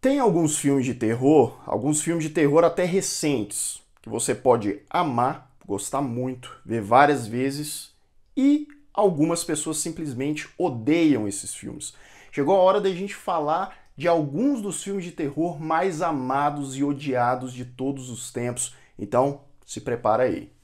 Tem alguns filmes de terror até recentes, que você pode amar, gostar muito, ver várias vezes, e algumas pessoas simplesmente odeiam esses filmes. Chegou a hora da gente falar de alguns dos filmes de terror mais amados e odiados de todos os tempos. Então, se prepara aí.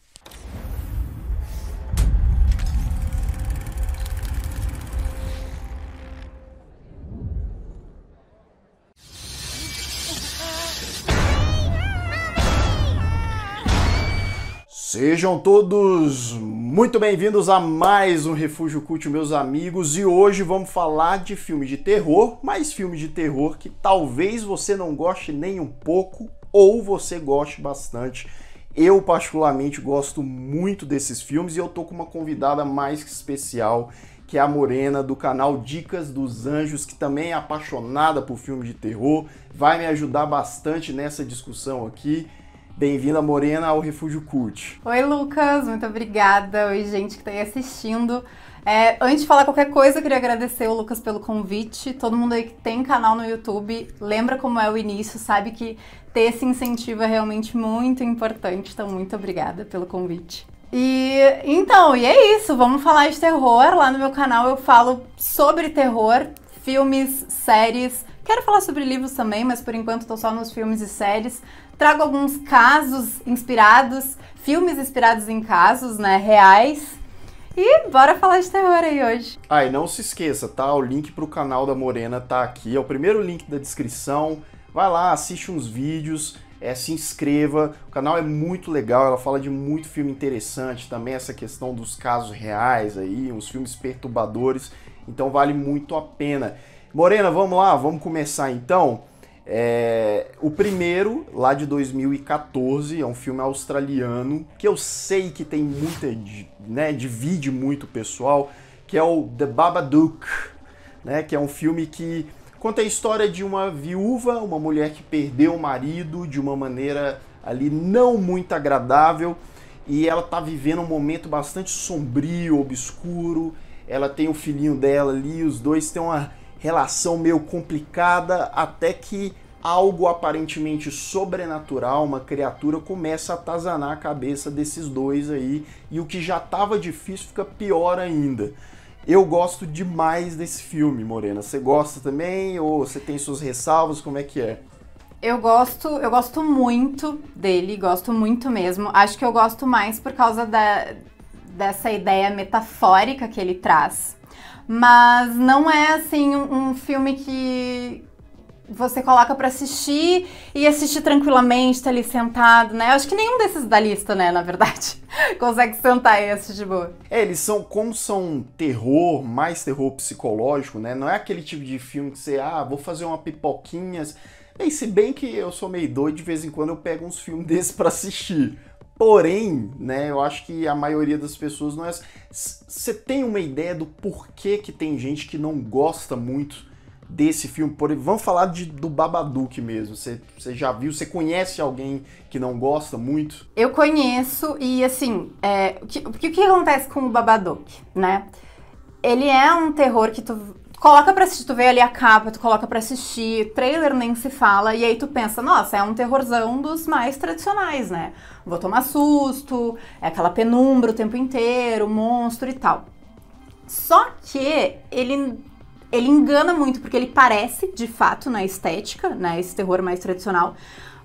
Sejam todos muito bem-vindos a mais um Refúgio Cult, meus amigos, e hoje vamos falar de filmes de terror, mas filmes de terror que talvez você não goste nem um pouco ou você goste bastante. Eu particularmente gosto muito desses filmes e eu tô com uma convidada mais que especial, que é a Morena, do canal Dicas dos Anjos, que também é apaixonada por filmes de terror, vai me ajudar bastante nessa discussão aqui. Bem-vinda, Morena, ao Refúgio Cult. Oi, Lucas, muito obrigada. Oi, gente que está aí assistindo. Antes de falar qualquer coisa, eu queria agradecer o Lucas pelo convite. Todo mundo aí que tem canal no YouTube, lembra como é o início, sabe que ter esse incentivo é realmente muito importante. Então, muito obrigada pelo convite. E é isso, vamos falar de terror. Lá no meu canal eu falo sobre terror, filmes, séries. Quero falar sobre livros também, mas por enquanto estou só nos filmes e séries. Trago alguns casos inspirados, filmes inspirados em casos, né, reais. E bora falar de terror aí hoje. E não se esqueça, tá? O link pro canal da Morena tá aqui. É o primeiro link da descrição. Vai lá, assiste uns vídeos, se inscreva. O canal é muito legal, ela fala de muito filme interessante. Também essa questão dos casos reais aí, uns filmes perturbadores. Então vale muito a pena. Morena, vamos lá, vamos começar então. O primeiro, lá de 2014, é um filme australiano, que eu sei que tem muita, né, divide muito o pessoal, que é o The Babadook, né, que é um filme que conta a história de uma viúva, uma mulher que perdeu o marido de uma maneira ali não muito agradável, e ela tá vivendo um momento bastante sombrio, obscuro. Ela tem o filhinho dela ali, os dois têm uma relação meio complicada, até que algo aparentemente sobrenatural, uma criatura, começa a atazanar a cabeça desses dois aí, e o que já estava difícil fica pior ainda. Eu gosto demais desse filme, Morena. Você gosta também, ou você tem suas ressalvas? Como é que é? Eu gosto muito dele, gosto muito mesmo. Acho que eu gosto mais por causa dessa ideia metafórica que ele traz. Mas não é, assim, um filme que você coloca pra assistir e assistir tranquilamente, tá ali sentado, né? Eu acho que nenhum desses da lista, né, na verdade, consegue sentar e assistir de boa. Eles são, como são terror, mais terror psicológico, né? Não é aquele tipo de filme que você, vou fazer uma pipoquinha. Bem, se bem que eu sou meio doido, de vez em quando eu pego uns filmes desses pra assistir. Porém, né, eu acho que a maioria das pessoas não é... Você tem uma ideia do porquê que tem gente que não gosta muito desse filme? Vamos falar do Babadook mesmo. Você já viu? Você conhece alguém que não gosta muito? Eu conheço e, assim, o que acontece com o Babadook, né? Ele é um terror que tu coloca pra assistir, tu vê ali a capa, tu coloca pra assistir, trailer nem se fala, e aí tu pensa, nossa, é um terrorzão dos mais tradicionais, né? Vou tomar susto, é aquela penumbra o tempo inteiro, monstro e tal. Só que ele engana muito, porque ele parece, de fato, na estética, né, esse terror mais tradicional,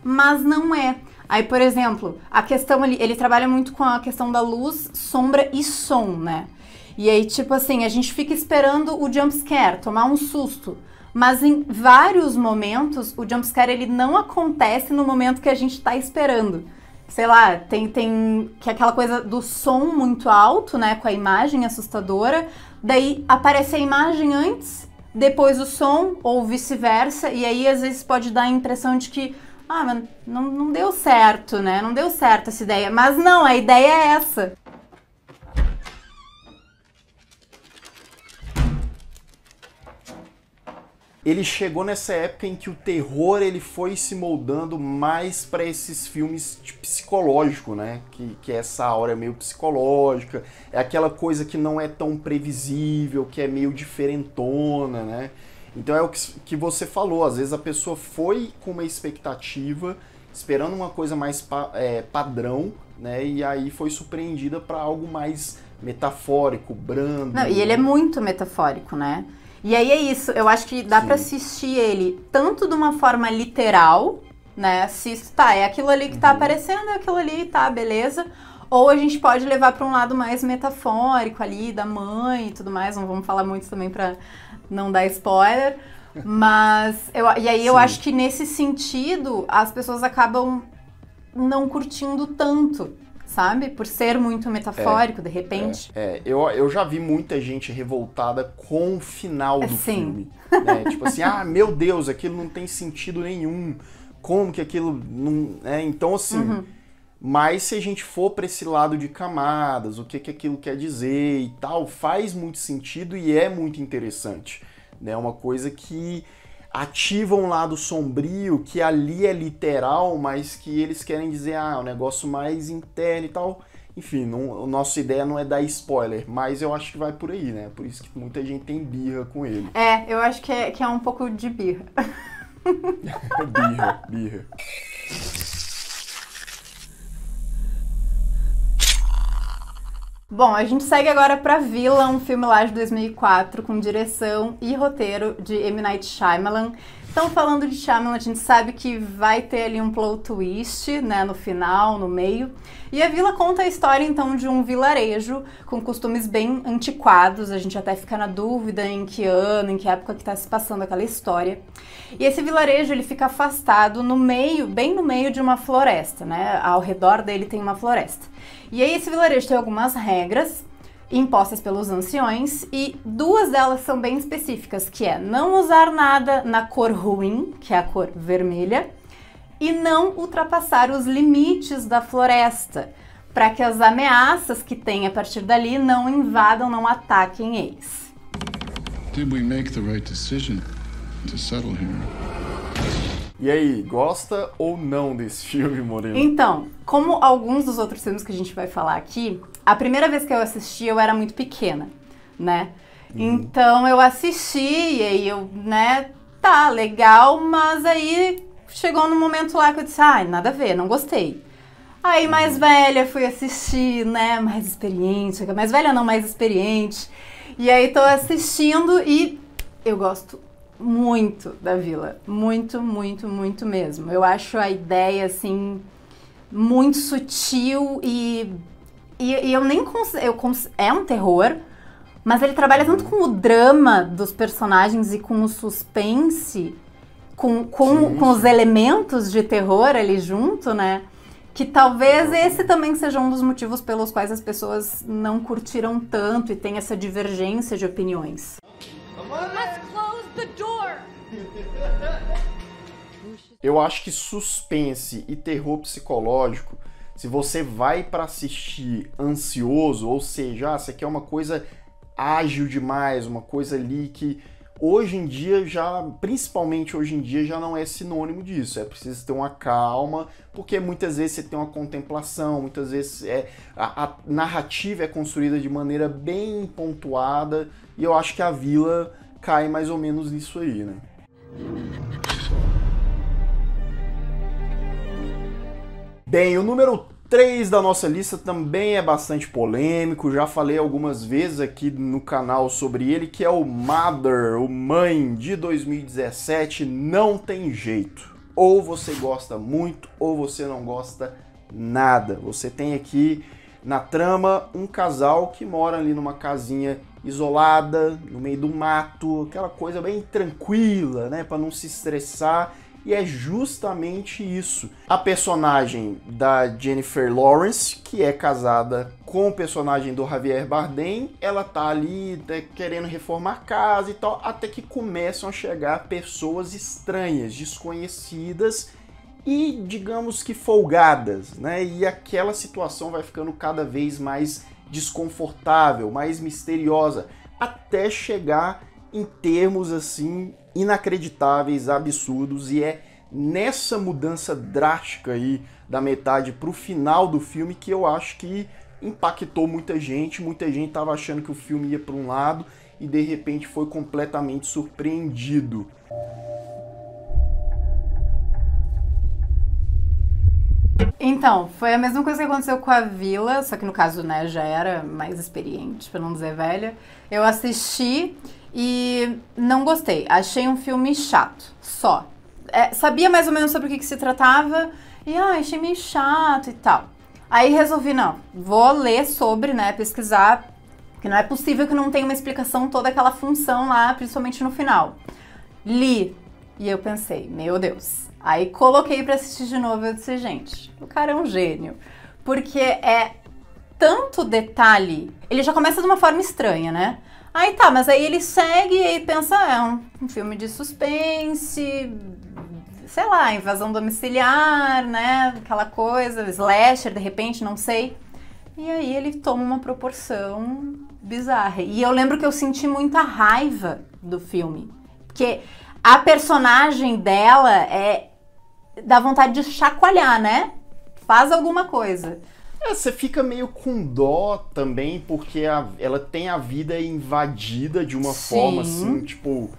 mas não é. Aí, por exemplo, a questão ele trabalha muito com a questão da luz, sombra e som, né? E aí, tipo assim, a gente fica esperando o jumpscare, tomar um susto. Mas em vários momentos, o jumpscare ele não acontece no momento que a gente tá esperando. Sei lá, tem que é aquela coisa do som muito alto, né, com a imagem assustadora. Daí aparece a imagem antes, depois o som, ou vice-versa. E aí, às vezes, pode dar a impressão de que, mas não deu certo, né? Não deu certo essa ideia. Mas não, a ideia é essa. Ele chegou nessa época em que o terror ele foi se moldando mais para esses filmes de psicológico, né? Que é essa aura meio psicológica, é aquela coisa que não é tão previsível, que é meio diferentona, né? Então é o que você falou, às vezes a pessoa foi com uma expectativa, esperando uma coisa mais padrão, né? E aí foi surpreendida para algo mais metafórico, brando. Não, e ele é muito metafórico, né? E aí é isso, eu acho que dá pra assistir ele tanto de uma forma literal, né? Se tá, é aquilo ali que tá aparecendo, é aquilo ali, tá, beleza. Ou a gente pode levar pra um lado mais metafórico ali, da mãe e tudo mais. Não vamos falar muito também pra não dar spoiler. Mas, eu acho que nesse sentido, as pessoas acabam não curtindo tanto, sabe? Por ser muito metafórico, de repente. Eu já vi muita gente revoltada com o final do Sim. filme. Né? Tipo assim, meu Deus, aquilo não tem sentido nenhum. Como que aquilo não... Então, assim... Mas se a gente for para esse lado de camadas, o que aquilo quer dizer e tal, faz muito sentido e é muito interessante. É uma coisa que ativa um lado sombrio, que ali é literal, mas que eles querem dizer, um negócio mais interno e tal. Enfim, a nossa ideia não é dar spoiler, mas eu acho que vai por aí, né? Por isso que muita gente tem birra com ele. Eu acho que é um pouco de birra. birra. Bom, a gente segue agora pra Vila, um filme lá de 2004 com direção e roteiro de M. Night Shyamalan. Então, falando de Shyamalan, a gente sabe que vai ter ali um plot twist, né, no final, no meio. E a Vila conta a história, então, de um vilarejo com costumes bem antiquados. A gente até fica na dúvida em que ano, em que época que tá se passando aquela história. E esse vilarejo, ele fica afastado no meio, bem no meio de uma floresta, né? Ao redor dele tem uma floresta. E aí esse vilarejo tem algumas regras impostas pelos anciões e duas delas são bem específicas, que é não usar nada na cor ruim, que é a cor vermelha, e não ultrapassar os limites da floresta, para que as ameaças que tem a partir dali não invadam, não ataquem eles. Did we make the right decision to settle here? E aí, gosta ou não desse filme, Moreno? Então, como alguns dos outros filmes que a gente vai falar aqui, a primeira vez que eu assisti eu era muito pequena, né? Então eu assisti e aí eu, né, tá, legal, mas aí chegou num momento lá que eu disse, nada a ver, não gostei. Aí mais velha fui assistir, né, mais experiente, mais velha não, mais experiente. E aí tô assistindo e eu gosto muito da Vila, muito, muito, muito mesmo. Eu acho a ideia, assim, muito sutil e eu nem consigo... É um terror, mas ele trabalha tanto com o drama dos personagens e com o suspense, com os elementos de terror ali junto, né? Que talvez esse também seja um dos motivos pelos quais as pessoas não curtiram tanto e tem essa divergência de opiniões. Eu acho que suspense e terror psicológico, se você vai para assistir ansioso, ou seja, você quer uma coisa ágil demais, uma coisa ali que hoje em dia principalmente hoje em dia, já não é sinônimo disso. É preciso ter uma calma, porque muitas vezes você tem uma contemplação, muitas vezes a narrativa é construída de maneira bem pontuada, e eu acho que a Vila cai mais ou menos nisso aí, né? Bem, o número 3 da nossa lista também é bastante polêmico, já falei algumas vezes aqui no canal sobre ele, que é o Mother, o Mãe, de 2017, não tem jeito. Ou você gosta muito, ou você não gosta nada. Você tem aqui na trama um casal que mora ali numa casinha isolada, no meio do mato, aquela coisa bem tranquila, né, para não se estressar. E é justamente isso. A personagem da Jennifer Lawrence, que é casada com o personagem do Javier Bardem, ela tá ali querendo reformar a casa e tal, até que começam a chegar pessoas estranhas, desconhecidas e, digamos que, folgadas, né? E aquela situação vai ficando cada vez mais desconfortável, mais misteriosa, até chegar em termos assim inacreditáveis, absurdos, e é nessa mudança drástica aí da metade pro final do filme que eu acho que impactou muita gente estava achando que o filme ia para um lado e de repente foi completamente surpreendido. Então, foi a mesma coisa que aconteceu com a Vila, só que no caso, né, já era mais experiente, pra não dizer velha. Eu assisti e não gostei. Achei um filme chato, só. Sabia mais ou menos sobre o que se tratava e achei meio chato e tal. Aí resolvi, não, vou ler sobre, né, pesquisar, porque não é possível que não tenha uma explicação toda aquela função lá, principalmente no final. Li e eu pensei, meu Deus. Aí coloquei pra assistir de novo e eu disse, gente, o cara é um gênio. Porque é tanto detalhe, ele já começa de uma forma estranha, né? Aí tá, mas aí ele segue e aí pensa, é um filme de suspense, sei lá, invasão domiciliar, né? Aquela coisa, slasher, de repente, não sei. E aí ele toma uma proporção bizarra. E eu lembro que eu senti muita raiva do filme. Porque a personagem dela dá vontade de chacoalhar, né? Faz alguma coisa. Você fica meio com dó também, porque ela tem a vida invadida de uma forma assim, tipo...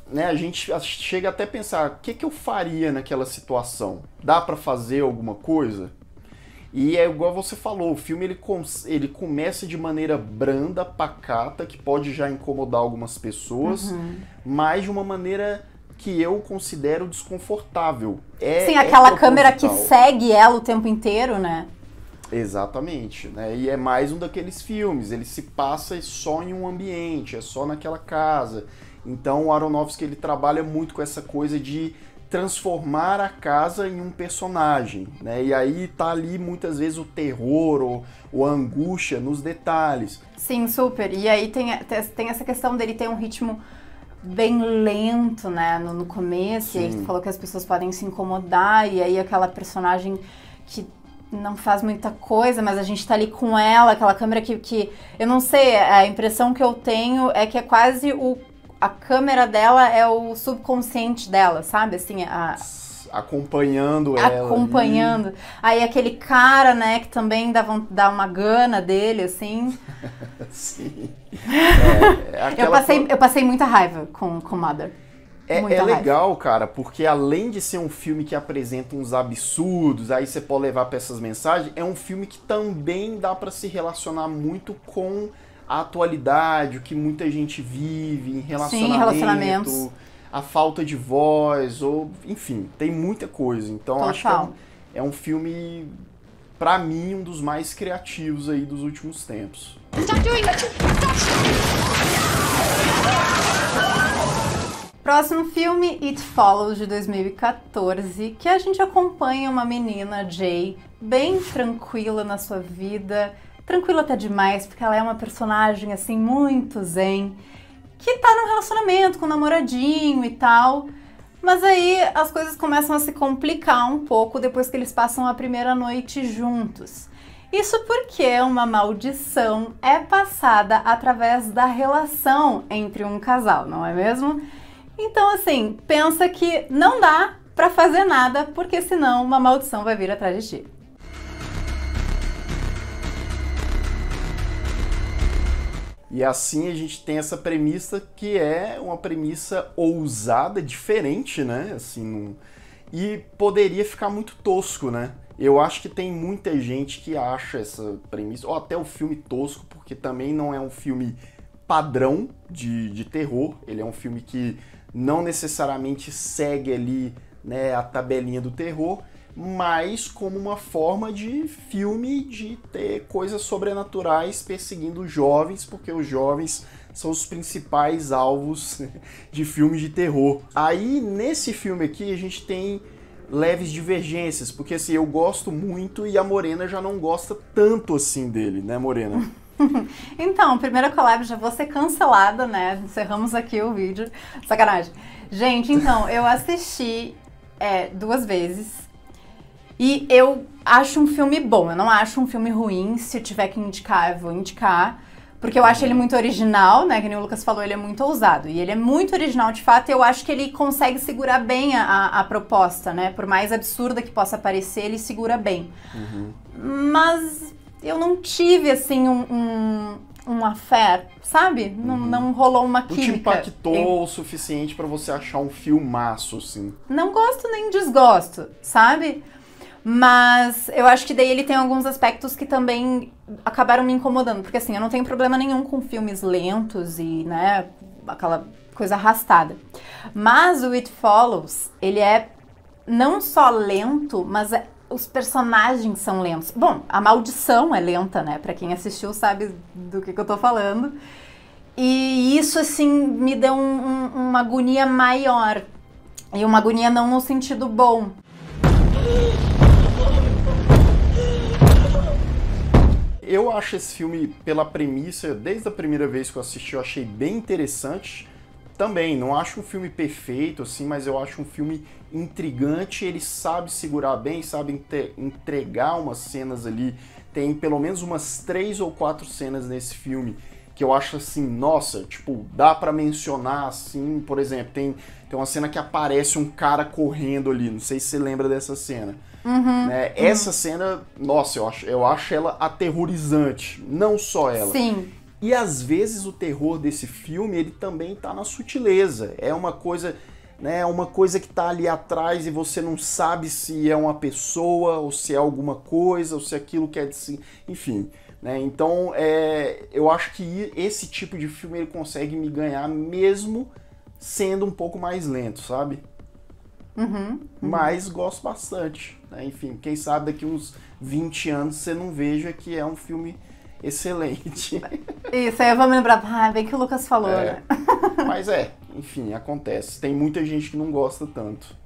né, a gente chega até a pensar, o que eu faria naquela situação? Dá pra fazer alguma coisa? E é igual você falou, o filme ele começa de maneira branda, pacata, que pode já incomodar algumas pessoas, mas de uma maneira que eu considero desconfortável. Sim, aquela câmera que segue ela o tempo inteiro, né? Exatamente, né? E é mais um daqueles filmes, ele se passa só em um ambiente, é só naquela casa. Então o Aronofsky ele trabalha muito com essa coisa de transformar a casa em um personagem, né? E aí tá ali muitas vezes o terror ou a angústia nos detalhes. Sim, super. E aí tem essa questão dele ter um ritmo bem lento, né, no começo. Sim. E aí tu falou que as pessoas podem se incomodar, e aí aquela personagem que não faz muita coisa, mas a gente tá ali com ela, aquela câmera que eu não sei, a impressão que eu tenho é que é quase a câmera dela é o subconsciente dela, sabe? Assim, acompanhando ela. Acompanhando. Aí aquele cara, né, que também dá uma gana dele, assim. Sim. Eu passei muita raiva com Mother. É legal, cara, porque além de ser um filme que apresenta uns absurdos, aí você pode levar pra essas mensagens, é um filme que também dá pra se relacionar muito com a atualidade, o que muita gente vive em relacionamento. Sim, relacionamentos. A falta de voz, ou enfim, tem muita coisa. Então Total. Acho que é um filme, pra mim, um dos mais criativos aí dos últimos tempos. Stop doing that! Próximo filme, It Follows, de 2014, que a gente acompanha uma menina, Jay, bem tranquila na sua vida. Tranquila até demais, porque ela é uma personagem, assim, muito zen, que tá num relacionamento com um namoradinho e tal. Mas aí as coisas começam a se complicar um pouco depois que eles passam a primeira noite juntos. Isso porque uma maldição é passada através da relação entre um casal, não é mesmo? Então, assim, pensa que não dá pra fazer nada, porque senão uma maldição vai vir atrás de ti. E assim a gente tem essa premissa que é uma premissa ousada, diferente, né? Assim, e poderia ficar muito tosco, né? Eu acho que tem muita gente que acha essa premissa, ou até o filme tosco, porque também não é um filme padrão de terror. Ele é um filme que não necessariamente segue ali, né, a tabelinha do terror, mas como uma forma de filme de ter coisas sobrenaturais perseguindo jovens, porque os jovens são os principais alvos de filmes de terror. Aí, nesse filme aqui, a gente tem leves divergências, porque assim, eu gosto muito e a Morena já não gosta tanto assim dele, né, Morena? Então, primeira collab, já vou ser cancelada, né? Encerramos aqui o vídeo. Sacanagem. Gente, então, eu assisti 2 vezes e eu acho um filme bom. Eu não acho um filme ruim. Se eu tiver que indicar, eu vou indicar. Porque eu acho ele muito original, né? Que nem o Lucas falou, ele é muito ousado. E ele é muito original, de fato, e eu acho que ele consegue segurar bem a proposta, né? Por mais absurda que possa parecer, ele segura bem. Mas eu não tive, assim, um affair, sabe? Não rolou uma Não te química. impactou o suficiente pra você achar um filmaço, assim. Não gosto nem desgosto, sabe? Mas eu acho que daí ele tem alguns aspectos que também acabaram me incomodando. Porque assim, eu não tenho problema nenhum com filmes lentos e, né, aquela coisa arrastada. Mas o It Follows, ele é não só lento, mas os personagens são lentos. Bom, a maldição é lenta, né? Pra quem assistiu sabe do que eu tô falando. E isso, assim, me deu uma agonia maior. E uma agonia não no sentido bom. Eu acho esse filme, pela premissa, desde a primeira vez que eu assisti, eu achei bem interessante. Também, não acho um filme perfeito, assim, mas eu acho um filme intrigante. Ele sabe segurar bem, sabe entregar umas cenas ali. Tem pelo menos umas 3 ou 4 cenas nesse filme que eu acho assim, nossa, tipo, dá pra mencionar, assim, por exemplo, tem uma cena que aparece um cara correndo ali, não sei se você lembra dessa cena. Né? Essa cena, nossa, eu acho ela aterrorizante, não só ela. Sim. E às vezes o terror desse filme, ele também tá na sutileza, é uma coisa, né, uma coisa que tá ali atrás e você não sabe se é uma pessoa, ou se é alguma coisa, ou se aquilo quer dizer, enfim... Né? Então, eu acho que esse tipo de filme ele consegue me ganhar mesmo sendo um pouco mais lento, sabe? Mas gosto bastante. Né? Enfim, quem sabe daqui uns 20 anos você não veja que é um filme excelente. Isso, aí eu vou me lembrar, bem que o Lucas falou, né? Mas enfim, acontece. Tem muita gente que não gosta tanto.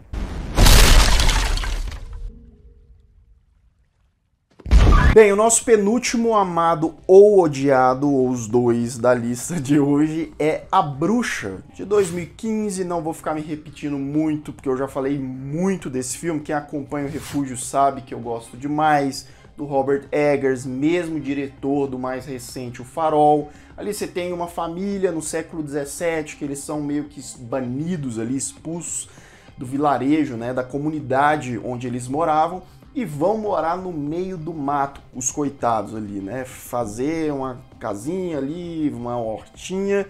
Bem, o nosso penúltimo amado ou odiado, ou os dois da lista de hoje, é A Bruxa, de 2015. Não vou ficar me repetindo muito, porque eu já falei muito desse filme. Quem acompanha o Refúgio sabe que eu gosto demais do Robert Eggers, mesmo diretor do mais recente O Farol. Ali você tem uma família no século XVII, que eles são meio que banidos ali, expulsos do vilarejo, né, da comunidade onde eles moravam, e vão morar no meio do mato, os coitados ali, né? Fazer uma casinha ali, uma hortinha,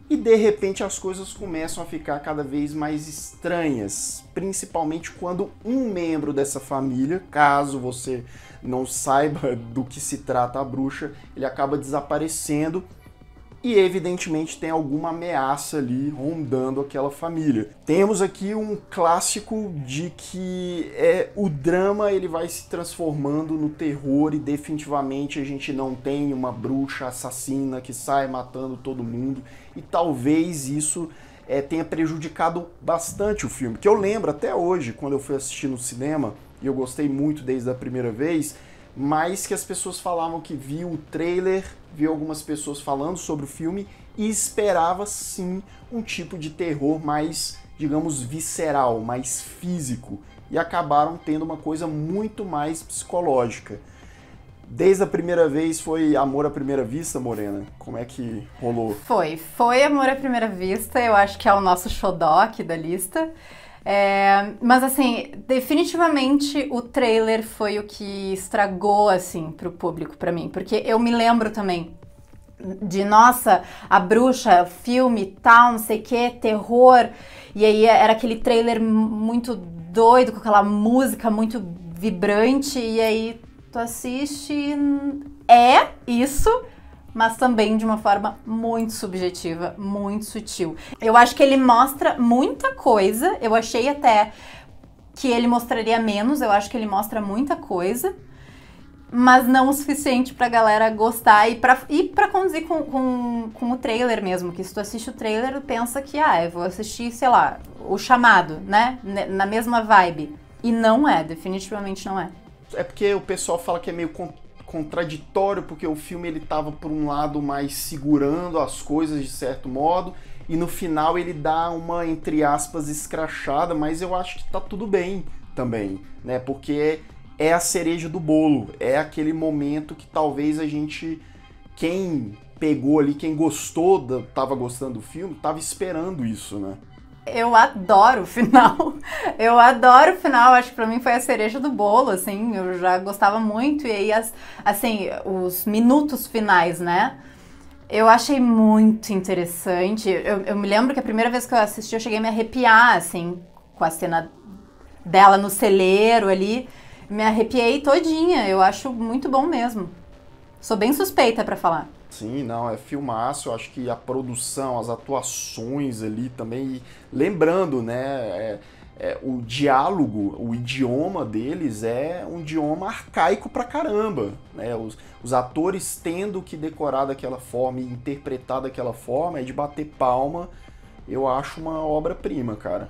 e de repente as coisas começam a ficar cada vez mais estranhas, principalmente quando um membro dessa família, caso você não saiba do que se trata a bruxa, ele acaba desaparecendo e evidentemente tem alguma ameaça ali rondando aquela família. Temos aqui um clássico de que o drama ele vai se transformando no terror e definitivamente a gente não tem uma bruxa assassina que sai matando todo mundo, e talvez isso tenha prejudicado bastante o filme, que eu lembro até hoje, quando eu fui assistir no cinema, e eu gostei muito desde a primeira vez, mas que as pessoas falavam que viu o trailer, viu algumas pessoas falando sobre o filme e esperava sim um tipo de terror mais, digamos, visceral, mais físico, e acabaram tendo uma coisa muito mais psicológica. Desde a primeira vez foi amor à primeira vista, Morena? Como é que rolou? Foi amor à primeira vista, eu acho que é o nosso xodó aqui da lista. Mas assim, definitivamente o trailer foi o que estragou, assim, pro público, pra mim. Porque eu me lembro também de, nossa, a bruxa, filme, tal, não sei o que, terror. E aí era aquele trailer muito doido, com aquela música muito vibrante. E aí tu assiste, isso... mas também de uma forma muito subjetiva, muito sutil. Eu acho que ele mostra muita coisa, eu achei até que ele mostraria menos, eu acho que ele mostra muita coisa, mas não o suficiente pra galera gostar e pra conduzir com o trailer mesmo, que se tu assiste o trailer, pensa que, eu vou assistir, sei lá, O Chamado, né, na mesma vibe. E não é, definitivamente não é. É porque o pessoal fala que é meio contraditório, porque o filme ele tava por um lado mais segurando as coisas de certo modo, e no final ele dá uma, entre aspas, escrachada, mas eu acho que tá tudo bem também, né, porque é a cereja do bolo, é aquele momento que talvez a gente, quem pegou ali, quem gostou, tava gostando do filme, tava esperando isso, né. Eu adoro o final, acho que pra mim foi a cereja do bolo, assim, eu já gostava muito, e aí, assim, os minutos finais, né, Eu achei muito interessante. Eu me lembro que a primeira vez que eu assisti, eu cheguei a me arrepiar, assim, com a cena dela no celeiro ali. Me arrepiei todinha. Eu acho muito bom mesmo. Sou bem suspeita pra falar. Sim, não, é filmaço. Eu acho que a produção, as atuações ali também. E lembrando, né? O diálogo, o idioma deles é um idioma arcaico pra caramba, né? Os atores tendo que decorar daquela forma e interpretar daquela forma é de bater palma. Eu acho uma obra-prima, cara.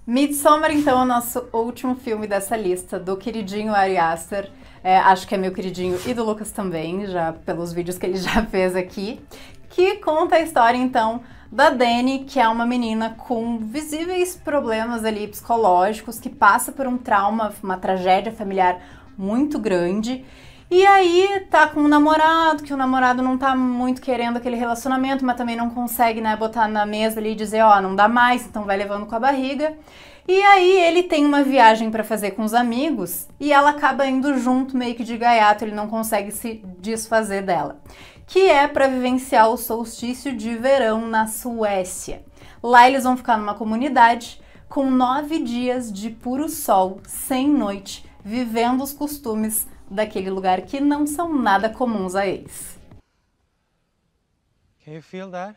Midsommar, então, é o nosso último filme dessa lista, do queridinho Ari Aster. Acho que é meu queridinho e do Lucas também, já pelos vídeos que ele já fez aqui. Que conta a história, então, da Dani, que é uma menina com visíveis problemas ali psicológicos, que passa por um trauma, uma tragédia familiar muito grande. E aí tá com um namorado, que o namorado não tá muito querendo aquele relacionamento, mas também não consegue, né, botar na mesa ali e dizer, ó, não dá mais, então vai levando com a barriga. E aí ele tem uma viagem pra fazer com os amigos e ela acaba indo junto, meio que de gaiato, ele não consegue se desfazer dela. Que é para vivenciar o solstício de verão na Suécia. Lá eles vão ficar numa comunidade com 9 dias de puro sol, sem noite, vivendo os costumes daquele lugar que não são nada comuns a eles. Can you feel that?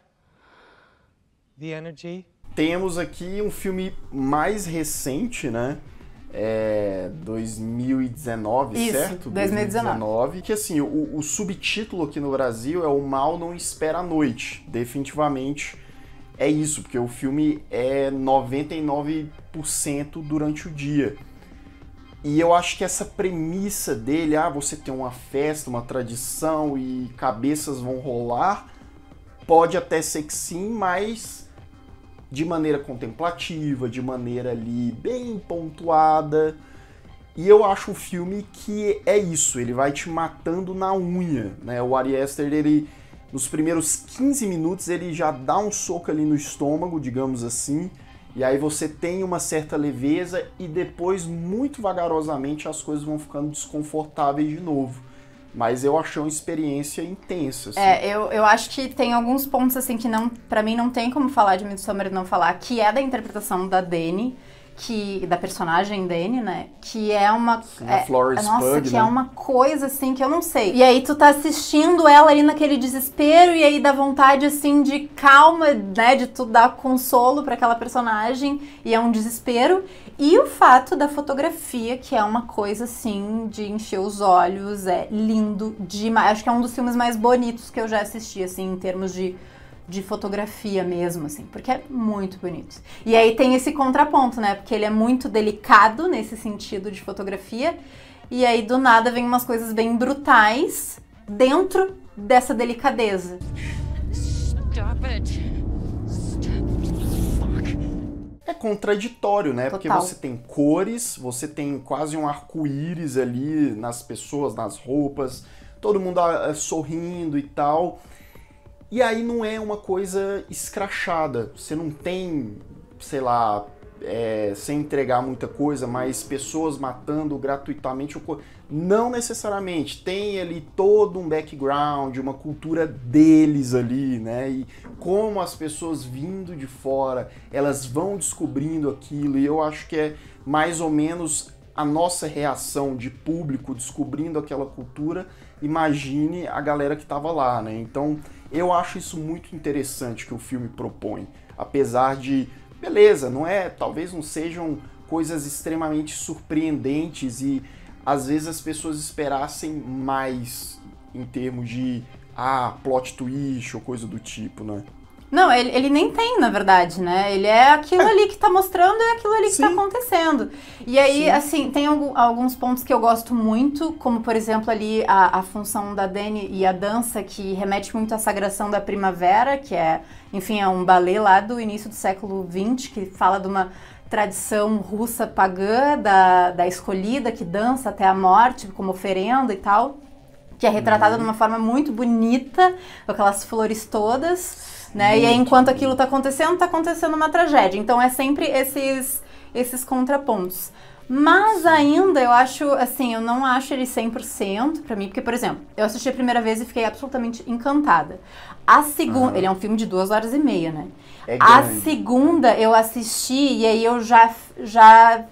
The energy? Temos aqui um filme mais recente, né? 2019, isso, certo? 2019. Que assim, o subtítulo aqui no Brasil é O Mal Não Espera a Noite. Definitivamente é isso, porque o filme é 99% durante o dia. E eu acho que essa premissa dele, você tem uma festa, uma tradição e cabeças vão rolar, pode até ser que sim, mas de maneira contemplativa, de maneira ali bem pontuada. E eu acho um filme que é isso, ele vai te matando na unha, né? O Ari Aster, ele, nos primeiros 15 minutos, ele já dá um soco ali no estômago, digamos assim, e aí você tem uma certa leveza e depois, muito vagarosamente, as coisas vão ficando desconfortáveis de novo. Mas eu achei uma experiência intensa. Assim. Eu acho que tem alguns pontos assim que não, pra mim não tem como falar de Midsommar e não falar, que é da interpretação da Dani, da personagem Dani, né? Que é uma... a Florence Pugh, que né? é uma coisa assim que eu não sei. E aí tu tá assistindo ela ali naquele desespero e aí dá vontade assim de calma, né? De tu dar consolo pra aquela personagem e é um desespero. E o fato da fotografia, que é uma coisa assim de encher os olhos, é lindo demais. Acho que é um dos filmes mais bonitos que eu já assisti, assim, em termos de fotografia mesmo, assim, porque é muito bonito. E aí tem esse contraponto, né, porque ele é muito delicado nesse sentido de fotografia, e aí do nada vem umas coisas bem brutais dentro dessa delicadeza. Stop it. É contraditório, né? Total. Porque você tem cores, você tem quase um arco-íris ali nas pessoas, nas roupas, todo mundo sorrindo e tal. E aí não é uma coisa escrachada. Você não tem, sei lá, sem entregar muita coisa, mas pessoas matando gratuitamente. Não necessariamente. Tem ali todo um background, uma cultura deles ali, né? E como as pessoas vindo de fora, elas vão descobrindo aquilo. E eu acho que é mais ou menos a nossa reação de público descobrindo aquela cultura. Imagine a galera que estava lá, né? Então, eu acho isso muito interessante que o filme propõe. Apesar de, beleza, talvez não sejam coisas extremamente surpreendentes e às vezes as pessoas esperassem mais em termos de plot twist ou coisa do tipo, né? Não, ele nem tem, na verdade, né? Ele é aquilo ali que tá mostrando e aquilo ali que tá acontecendo. E aí, assim, tem alguns pontos que eu gosto muito, como, por exemplo, ali a função da Dani e a dança, que remete muito à Sagração da Primavera, que é, enfim, é um balé lá do início do século XX, que fala de uma tradição russa pagã, da escolhida, que dança até a morte, como oferenda e tal, que é retratada de uma forma muito bonita, com aquelas flores todas. Né? E aí, enquanto aquilo tá acontecendo uma tragédia. Então é sempre esses contrapontos. Mas ainda eu acho, assim, eu não acho ele 100% pra mim, porque, por exemplo, eu assisti a primeira vez e fiquei absolutamente encantada. A segunda, ele é um filme de 2h30, né? É A grande. segunda eu assisti e aí eu já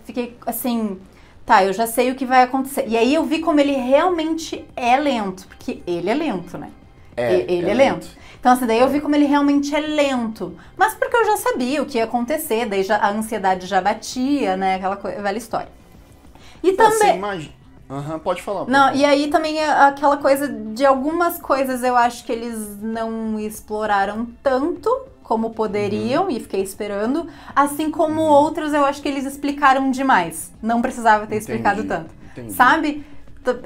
fiquei assim, tá, eu já sei o que vai acontecer. E aí eu vi como ele realmente é lento, porque ele é lento, né? Ele é lento. Então, assim, daí eu vi como ele realmente é lento. Mas porque eu já sabia o que ia acontecer, daí a ansiedade já batia, né? Aquela velha história. E Você também... imagina... pode falar. Não, e aí também aquela coisa de algumas coisas eu acho que eles não exploraram tanto como poderiam, e fiquei esperando. Assim como outras eu acho que eles explicaram demais. Não precisava ter explicado tanto. Entendi. Sabe?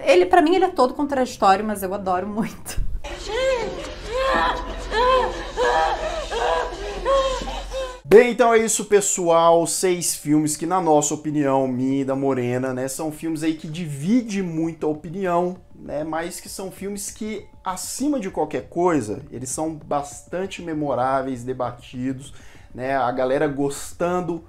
Ele, pra mim, ele é todo contraditório, mas eu adoro muito. Bem, então é isso, pessoal. 6 filmes que, na nossa opinião, minha e da Morena, né, são filmes aí que dividem muita opinião, né, mas que são filmes que, acima de qualquer coisa, eles são bastante memoráveis, debatidos, né, a galera gostando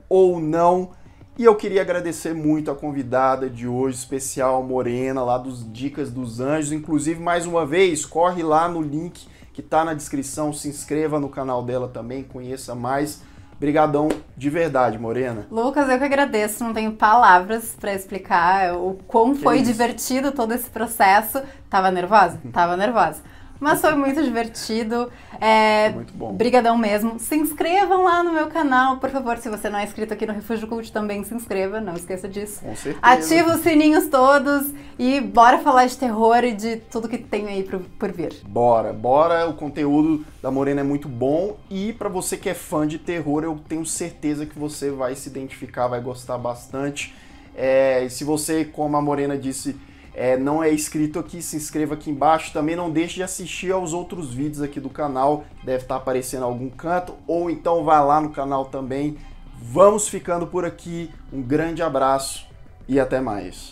ou não. E eu queria agradecer muito a convidada de hoje, especial Morena, lá dos Dicas dos Anjos. Inclusive, mais uma vez, corre lá no link que tá na descrição, se inscreva no canal dela também, conheça mais. Brigadão de verdade, Morena. Lucas, eu que agradeço, não tenho palavras pra explicar o quão foi divertido todo esse processo. Tava nervosa? Tava nervosa. Mas foi muito divertido. Muito bom. Brigadão mesmo. Se inscrevam lá no meu canal, por favor. Se você não é inscrito aqui no Refúgio Cult, também se inscreva, não esqueça disso. Com certeza. Ativa os sininhos todos e bora falar de terror e de tudo que tem aí por vir. Bora. O conteúdo da Morena é muito bom e pra você que é fã de terror, eu tenho certeza que você vai se identificar, vai gostar bastante. E se você, como a Morena disse, não é inscrito aqui, se inscreva aqui embaixo. Também não deixe de assistir aos outros vídeos aqui do canal, deve estar aparecendo em algum canto, ou então vai lá no canal também. Vamos ficando por aqui, um grande abraço e até mais.